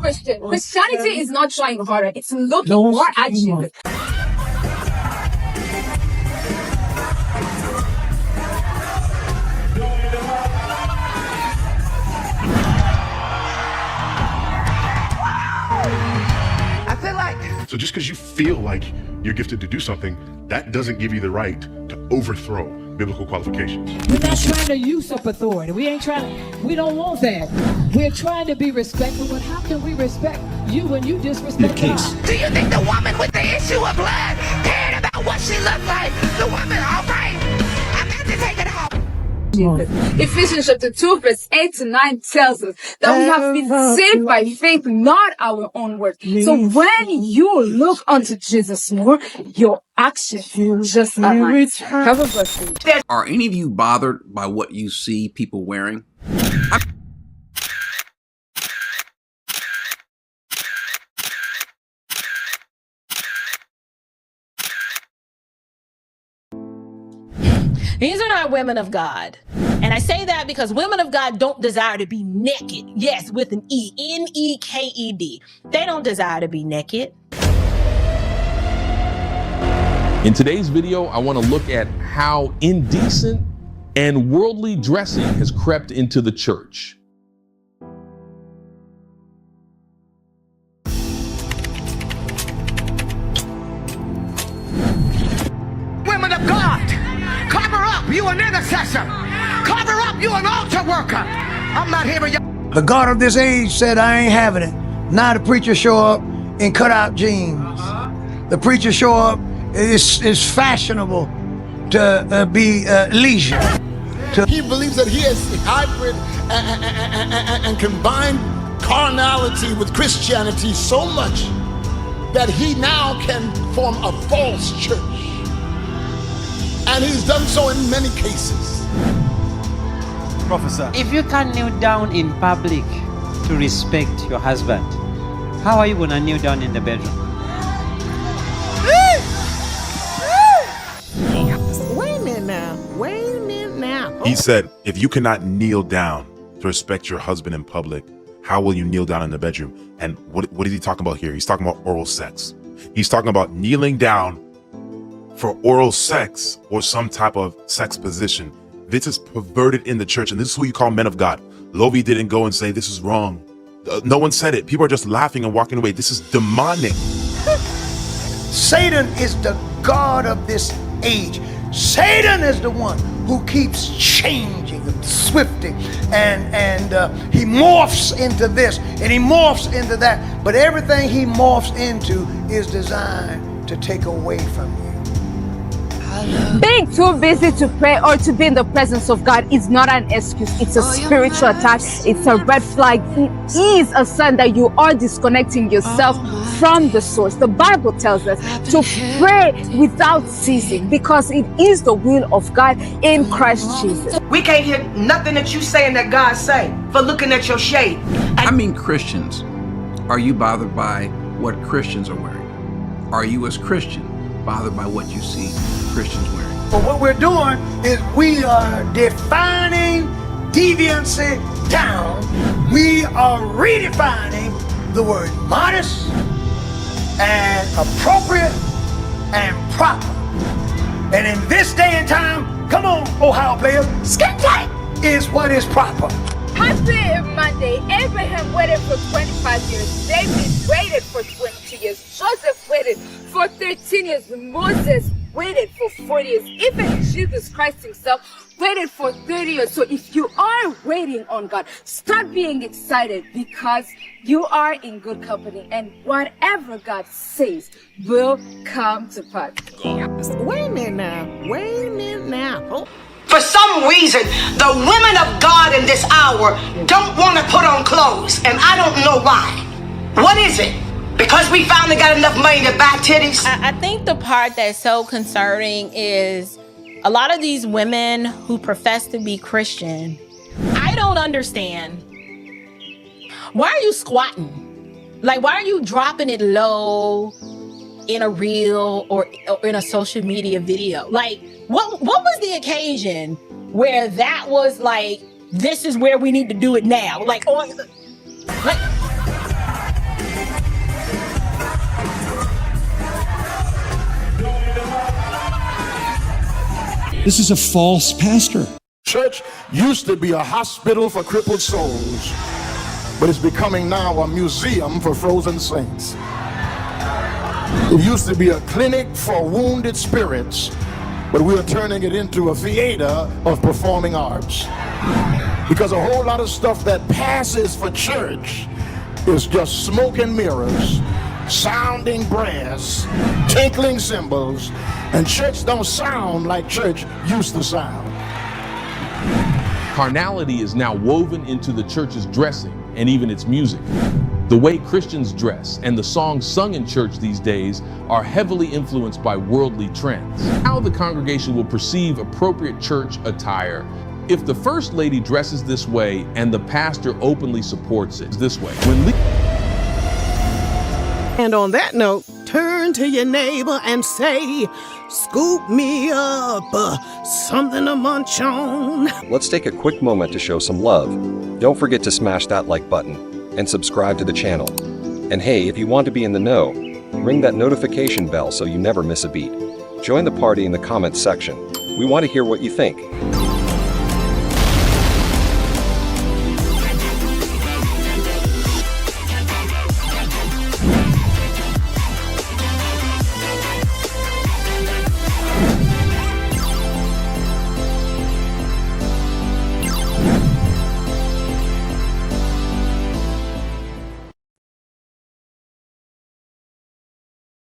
Christian. Christianity is not trying harder. It's looking more at Jesus. So just because you feel like you're gifted to do something, that doesn't give you the right to overthrow biblical qualifications. We're not trying to usurp authority. We don't want that. We're trying to be respectful, but how can we respect you when you disrespect God? Do you think the woman with the issue of blood cared about what she looked like? The woman, all right, I'm going to take it off. Ephesians chapter 2 verse 8 to 9 tells us that we have been saved by faith, not our own works. So when you look unto Jesus more, your actions just align. Have a blessed day. Are any of you bothered by what you see people wearing? These are not women of God. And I say that because women of God don't desire to be naked. Yes, with an E, N-E-K-E-D. They don't desire to be naked. In today's video, I want to look at how indecent and worldly dressing has crept into the church. Women of God, cover up, you an intercessor. Cover up, you an altar worker. I'm not hearing you. The God of this age said, I ain't having it. Now the preacher show up in cutout jeans. The preacher show up, it's fashionable to be leisure. He believes that he has hybrid and combined carnality with Christianity so much that he now can form a false church. And he's done so in many cases. Professor, if you can kneel down in public to respect your husband, how are you going to kneel down in the bedroom? Wait a minute now. He said, if you cannot kneel down to respect your husband in public, how will you kneel down in the bedroom? And what is he talking about here? He's talking about oral sex. He's talking about kneeling down for oral sex or some type of sex position. This is perverted in the church, and this is who you call men of God. Lovi didn't go and say this is wrong. No one said it. People are just laughing and walking away. This is demonic. Satan is the God of this age. Satan is the one who keeps changing and swifting, and he morphs into this and he morphs into that. But everything he morphs into is designed to take away from you. Being too busy to pray or to be in the presence of God is not an excuse. It's a spiritual attack. It's a red flag. It is a sign that you are disconnecting yourself from the source. The Bible tells us to pray without ceasing because it is the will of God in Christ Jesus. We can't hear nothing that you saying that God say for looking at your shade. I mean Christians. Are you bothered by what Christians are wearing? Are you as Christian bothered by what you see Christians wearing? But what we're doing is we are defining deviancy down. We are redefining the word modest and appropriate and proper. And in this day and time, come on, Ohio players, skin tight is what is proper. Happy Monday. Abraham waited for 25 years. David waited for 22 years. Joseph waited for 13 years. Moses waited for 40 years. Even Jesus Christ himself waited for 30 years. So if you are waiting on God, start being excited because you are in good company and whatever God says will come to pass. Wait a minute now. For some reason, the women of God in this hour don't want to put on clothes, and I don't know why. What is it? Because we finally got enough money to buy titties? I think the part that's so concerning is a lot of these women who profess to be Christian. I don't understand. Why are you squatting? Like, why are you dropping it low in a reel or in a social media video? Like, what was the occasion where that was like, this is where we need to do it now? Like, This is a false pastor. Church used to be a hospital for crippled souls, but it's becoming now a museum for frozen saints. It used to be a clinic for wounded spirits, but we are turning it into a theater of performing arts. Because a whole lot of stuff that passes for church is just smoke and mirrors, sounding brass, tinkling cymbals, and church don't sound like church used to sound. Carnality is now woven into the church's dressing and even its music. The way Christians dress and the songs sung in church these days are heavily influenced by worldly trends. How the congregation will perceive appropriate church attire if the First Lady dresses this way and the pastor openly supports it this way. And on that note, turn to your neighbor and say, scoop me up something to munch on. Let's take a quick moment to show some love. Don't forget to smash that like button and subscribe to the channel. And hey, if you want to be in the know, ring that notification bell so you never miss a beat. Join the party in the comments section. We want to hear what you think.